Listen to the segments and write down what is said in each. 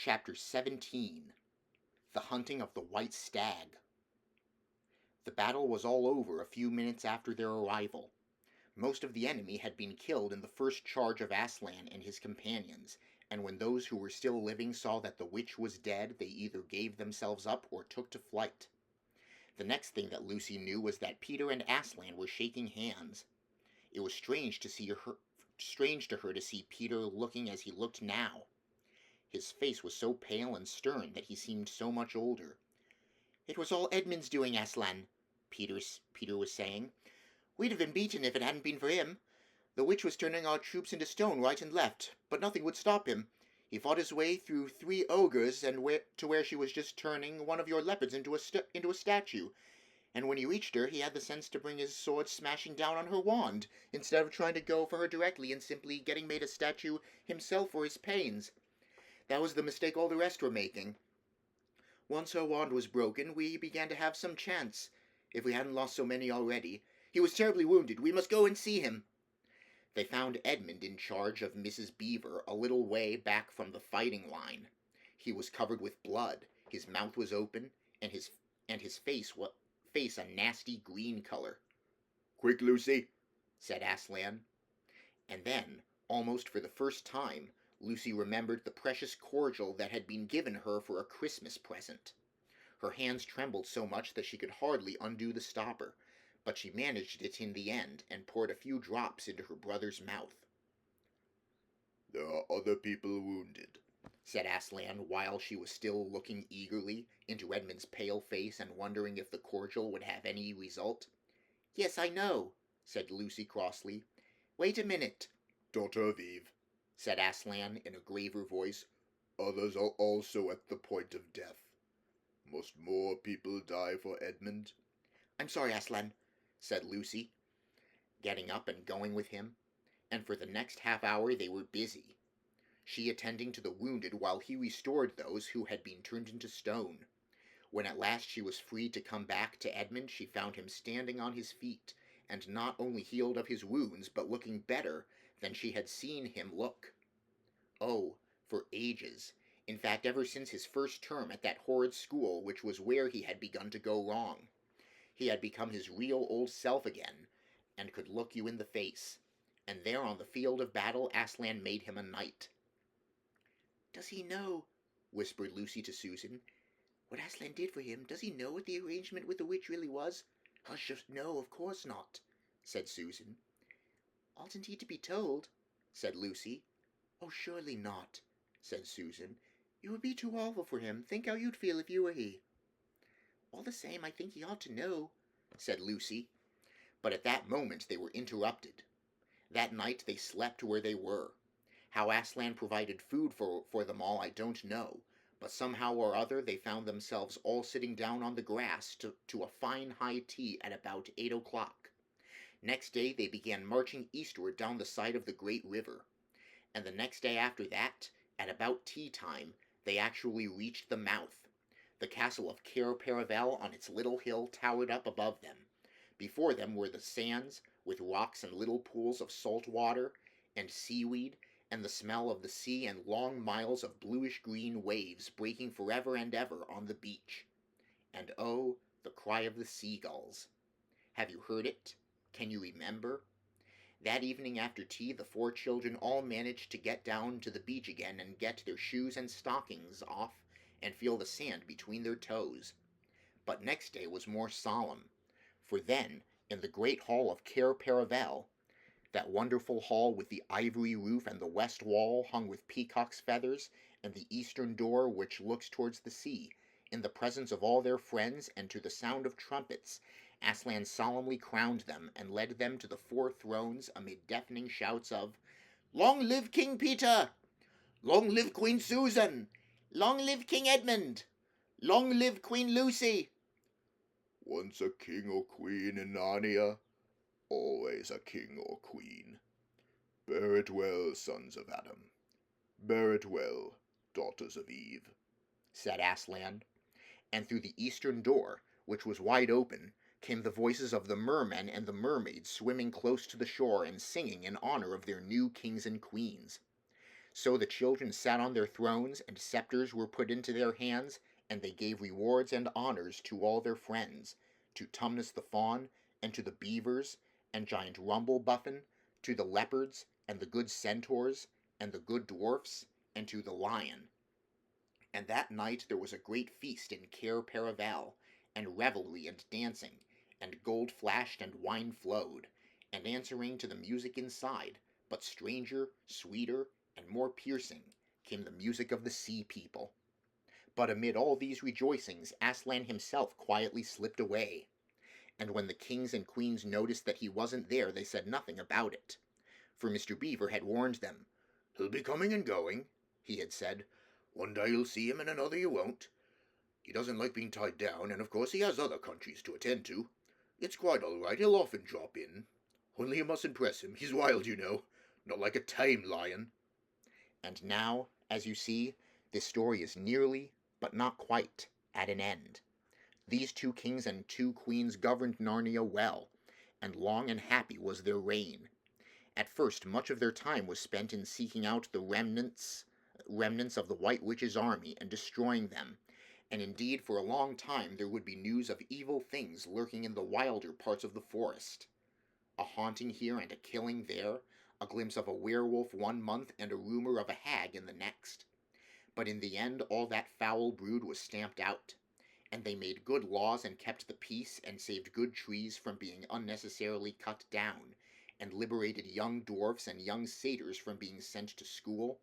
Chapter 17 The Hunting of the White Stag. The battle was all over a few minutes after their arrival. Most of the enemy had been killed in the first charge of Aslan and his companions, and when those who were still living saw that the witch was dead, they either gave themselves up or took to flight. The next thing that Lucy knew was that Peter and Aslan were shaking hands. It was strange to her to see Peter looking as he looked now. His face was so pale and stern that he seemed so much older. "It was all Edmund's doing, Aslan," Peter was saying. "We'd have been beaten if it hadn't been for him. The witch was turning our troops into stone right and left, but nothing would stop him. He fought his way through 3 ogres and to where she was just turning one of your leopards into a statue. And when he reached her, he had the sense to bring his sword smashing down on her wand, instead of trying to go for her directly and simply getting made a statue himself for his pains. That was the mistake all the rest were making. Once her wand was broken, we began to have some chance, if we hadn't lost so many already. He was terribly wounded. We must go and see him." They found Edmund in charge of Mrs. Beaver a little way back from the fighting line. He was covered with blood, his mouth was open, and his face a nasty green color. "Quick, Lucy," said Aslan. And then, almost for the first time, Lucy remembered the precious cordial that had been given her for a Christmas present. Her hands trembled so much that she could hardly undo the stopper, but she managed it in the end and poured a few drops into her brother's mouth. "There are other people wounded," said Aslan, while she was still looking eagerly into Edmund's pale face and wondering if the cordial would have any result. "Yes, I know," said Lucy crossly. "Wait a minute." "Daughter of Eve," said Aslan in a graver voice, "others are also at the point of death. Must more people die for Edmund?" "I'm sorry, Aslan," said Lucy, getting up and going with him, and for the next half-hour they were busy, she attending to the wounded while he restored those who had been turned into stone. When at last she was free to come back to Edmund, she found him standing on his feet, and not only healed of his wounds, but looking better than she had seen him look. Oh, for ages. In fact, ever since his first term at that horrid school, which was where he had begun to go wrong. He had become his real old self again, and could look you in the face. And there on the field of battle, Aslan made him a knight. "Does he know," whispered Lucy to Susan, "what Aslan did for him? Does he know what the arrangement with the witch really was?" "Hush, no, of course not," said Susan. "Oughtn't he to be told?" said Lucy. "Oh, surely not," said Susan. "It would be too awful for him. Think how you'd feel if you were he." "All the same, I think he ought to know," said Lucy. But at that moment they were interrupted. That night they slept where they were. How Aslan provided food for them all I don't know, but somehow or other they found themselves all sitting down on the grass to a fine high tea at about 8 o'clock. Next day they began marching eastward down the side of the great river. And the next day after that, at about tea-time, they actually reached the mouth. The castle of Cair Paravel on its little hill towered up above them. Before them were the sands, with rocks and little pools of salt water, and seaweed, and the smell of the sea, and long miles of bluish-green waves breaking forever and ever on the beach. And oh, the cry of the seagulls. Have you heard it? Can you remember? That evening after tea, the 4 children all managed to get down to the beach again and get their shoes and stockings off and feel the sand between their toes. But next day was more solemn, for then, in the great hall of Cair Paravel, that wonderful hall with the ivory roof and the west wall hung with peacock's feathers, and the eastern door which looks towards the sea, in the presence of all their friends and to the sound of trumpets, Aslan solemnly crowned them and led them to the 4 thrones amid deafening shouts of, "Long live King Peter! Long live Queen Susan! Long live King Edmund! Long live Queen Lucy!" "Once a king or queen in Narnia, always a king or queen. Bear it well, sons of Adam. Bear it well, daughters of Eve," said Aslan. And through the eastern door, which was wide open, came the voices of the mermen and the mermaids swimming close to the shore and singing in honor of their new kings and queens. So the children sat on their thrones, and scepters were put into their hands, and they gave rewards and honors to all their friends, to Tumnus the fawn, and to the beavers, and giant Rumblebuffin, to the leopards, and the good centaurs, and the good dwarfs, and to the lion. And that night there was a great feast in Cair Paravel, and revelry and dancing, and gold flashed and wine flowed, and answering to the music inside, but stranger, sweeter, and more piercing, came the music of the sea people. But amid all these rejoicings Aslan himself quietly slipped away, and when the kings and queens noticed that he wasn't there they said nothing about it, for Mr. Beaver had warned them. "He'll be coming and going," he had said. "One day you'll see him and another you won't. He doesn't like being tied down, and of course he has other countries to attend to. It's quite all right, he'll often drop in. Only you mustn't press him, he's wild, you know, not like a tame lion." And now, as you see, this story is nearly, but not quite, at an end. These 2 kings and 2 queens governed Narnia well, and long and happy was their reign. At first much of their time was spent in seeking out the remnants of the White Witch's army and destroying them, and indeed for a long time there would be news of evil things lurking in the wilder parts of the forest. A haunting here and a killing there, a glimpse of a werewolf one month and a rumor of a hag in the next. But in the end all that foul brood was stamped out, and they made good laws and kept the peace and saved good trees from being unnecessarily cut down, and liberated young dwarfs and young satyrs from being sent to school,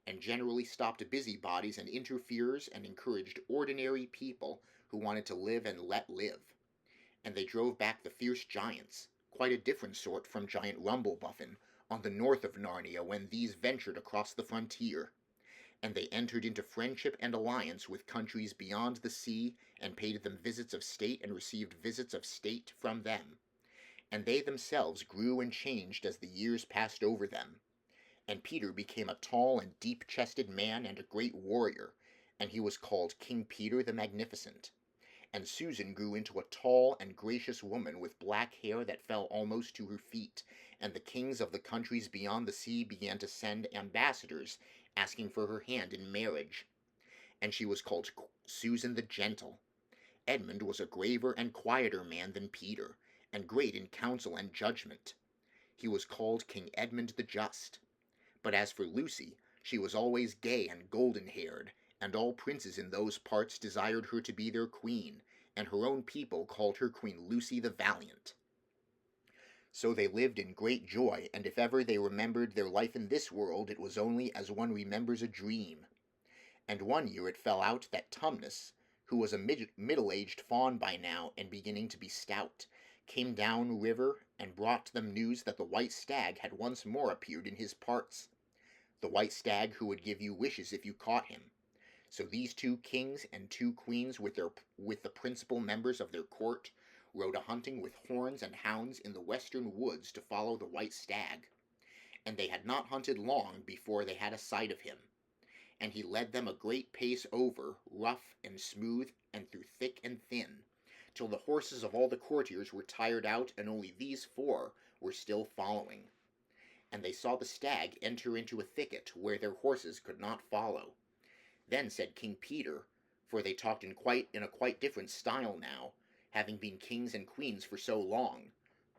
and generally stopped busybodies and interferers and encouraged ordinary people who wanted to live and let live. And they drove back the fierce giants, quite a different sort from giant Rumblebuffin, on the north of Narnia when these ventured across the frontier. And they entered into friendship and alliance with countries beyond the sea, and paid them visits of state and received visits of state from them. And they themselves grew and changed as the years passed over them. And Peter became a tall and deep-chested man and a great warrior, and he was called King Peter the Magnificent. And Susan grew into a tall and gracious woman with black hair that fell almost to her feet, and the kings of the countries beyond the sea began to send ambassadors asking for her hand in marriage. And she was called Susan the Gentle. Edmund was a graver and quieter man than Peter, and great in counsel and judgment. He was called King Edmund the Just. But as for Lucy, she was always gay and golden-haired, and all princes in those parts desired her to be their queen, and her own people called her Queen Lucy the Valiant. So they lived in great joy, and if ever they remembered their life in this world, it was only as one remembers a dream. And one year it fell out that Tumnus, who was a middle-aged fawn by now and beginning to be stout, came down river and brought them news that the white stag had once more appeared in his parts. The white stag who would give you wishes if you caught him. So these 2 kings and 2 queens with the principal members of their court rode a-hunting with horns and hounds in the western woods to follow the white stag. And they had not hunted long before they had a sight of him. And he led them a great pace over, rough and smooth and through thick and thin, till the horses of all the courtiers were tired out, and only these 4 were still following. And they saw the stag enter into a thicket where their horses could not follow. Then said King Peter, for they talked in a quite different style now, having been kings and queens for so long,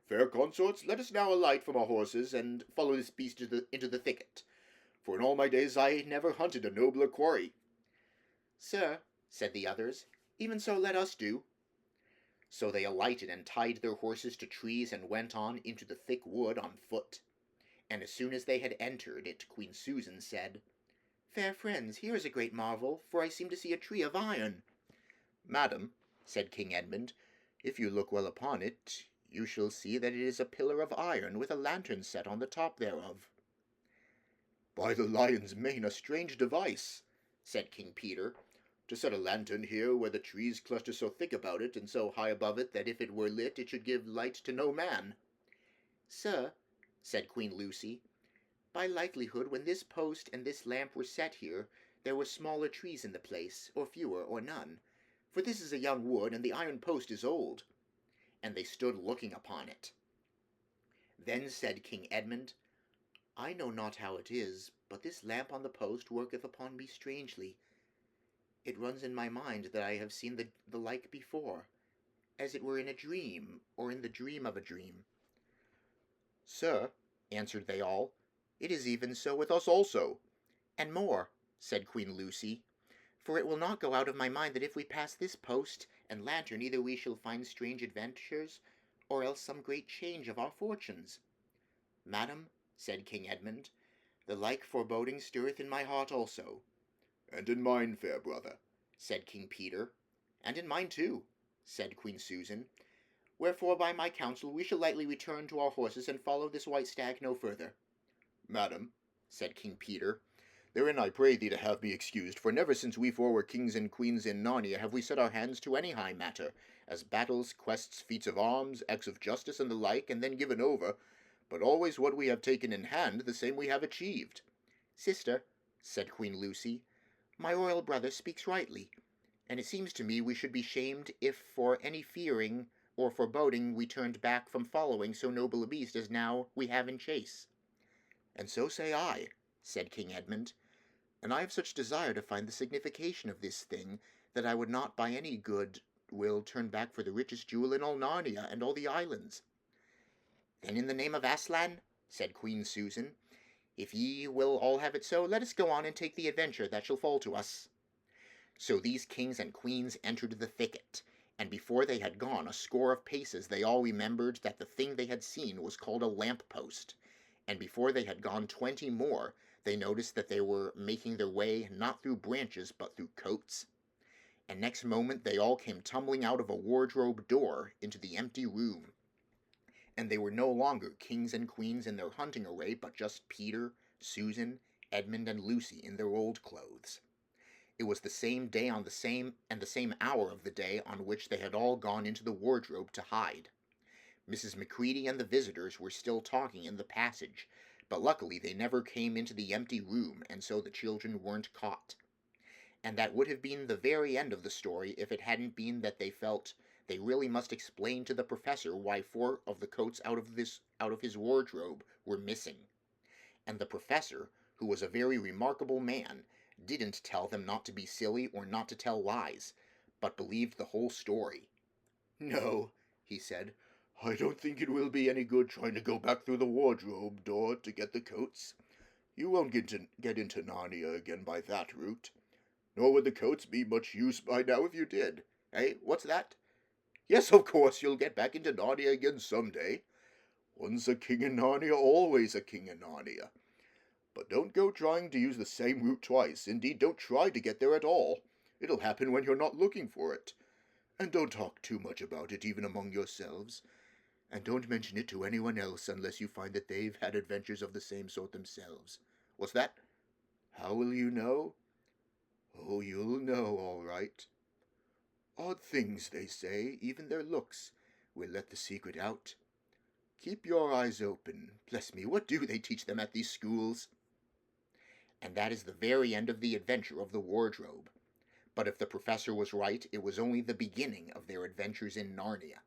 "Fair consorts, let us now alight from our horses, and follow this beast into the thicket, for in all my days I never hunted a nobler quarry." "Sir," said the others, "even so let us do." So they alighted and tied their horses to trees and went on into the thick wood on foot. And as soon as they had entered it, Queen Susan said, "Fair friends, here is a great marvel, for I seem to see a tree of iron." "Madam," said King Edmund, "if you look well upon it, you shall see that it is a pillar of iron with a lantern set on the top thereof." "By the lion's mane, a strange device," said King Peter, "to set a lantern here where the trees cluster so thick about it, and so high above it that if it were lit it should give light to no man." "Sir," said Queen Lucy, "by likelihood when this post and this lamp were set here, there were smaller trees in the place, or fewer, or none, for this is a young wood, and the iron post is old." And they stood looking upon it. Then said King Edmund, "I know not how it is, but this lamp on the post worketh upon me strangely. It runs in my mind that I have seen the like before, as it were in a dream, or in the dream of a dream. Sir, answered they all, it is even so with us also. And more, said Queen Lucy, for it will not go out of my mind that if we pass this post and lantern either we shall find strange adventures, or else some great change of our fortunes. Madam, said King Edmund, the like foreboding stirreth in my heart also. And in mine, fair brother, said King Peter. And in mine too, said Queen Susan. Wherefore by my counsel we shall lightly return to our horses and follow this white stag no further. Madam, said King Peter, therein I pray thee to have me excused, for never since we four were kings and queens in Narnia have we set our hands to any high matter, as battles, quests, feats of arms, acts of justice, and the like, and then given over, but always what we have taken in hand, the same we have achieved. Sister, said Queen Lucy, my royal brother speaks rightly, and it seems to me we should be shamed if for any fearing or foreboding we turned back from following so noble a beast as now we have in chase. And so say I, said King Edmund, and I have such desire to find the signification of this thing that I would not by any good will turn back for the richest jewel in all Narnia and all the islands. Then in the name of Aslan, said Queen Susan, if ye will all have it so, let us go on and take the adventure that shall fall to us. So these kings and queens entered the thicket, and before they had gone a score of paces they all remembered that the thing they had seen was called a lamp-post, and before they had gone 20 more they noticed that they were making their way not through branches but through coats, and next moment they all came tumbling out of a wardrobe door into the empty room, and they were no longer kings and queens in their hunting array, but just Peter, Susan, Edmund, and Lucy in their old clothes. It was the same day on the same hour of the day on which they had all gone into the wardrobe to hide. Mrs. Macready and the visitors were still talking in the passage, but luckily they never came into the empty room, and so the children weren't caught. And that would have been the very end of the story if it hadn't been that they felt they really must explain to the professor why 4 of the coats out of his wardrobe were missing. And the professor, who was a very remarkable man, didn't tell them not to be silly or not to tell lies, but believed the whole story. No, he said, I don't think it will be any good trying to go back through the wardrobe door to get the coats. You won't get into Narnia again by that route. Nor would the coats be much use by now if you did. Eh, what's that? Yes, of course, you'll get back into Narnia again some day. Once a king in Narnia, always a king in Narnia. But don't go trying to use the same route twice. Indeed, don't try to get there at all. It'll happen when you're not looking for it. And don't talk too much about it, even among yourselves. And don't mention it to anyone else unless you find that they've had adventures of the same sort themselves. What's that? How will you know? Oh, you'll know, all right. Odd things, they say, even their looks will let the secret out. Keep your eyes open. Bless me, what do they teach them at these schools? And that is the very end of the adventure of the wardrobe. But if the professor was right, it was only the beginning of their adventures in Narnia.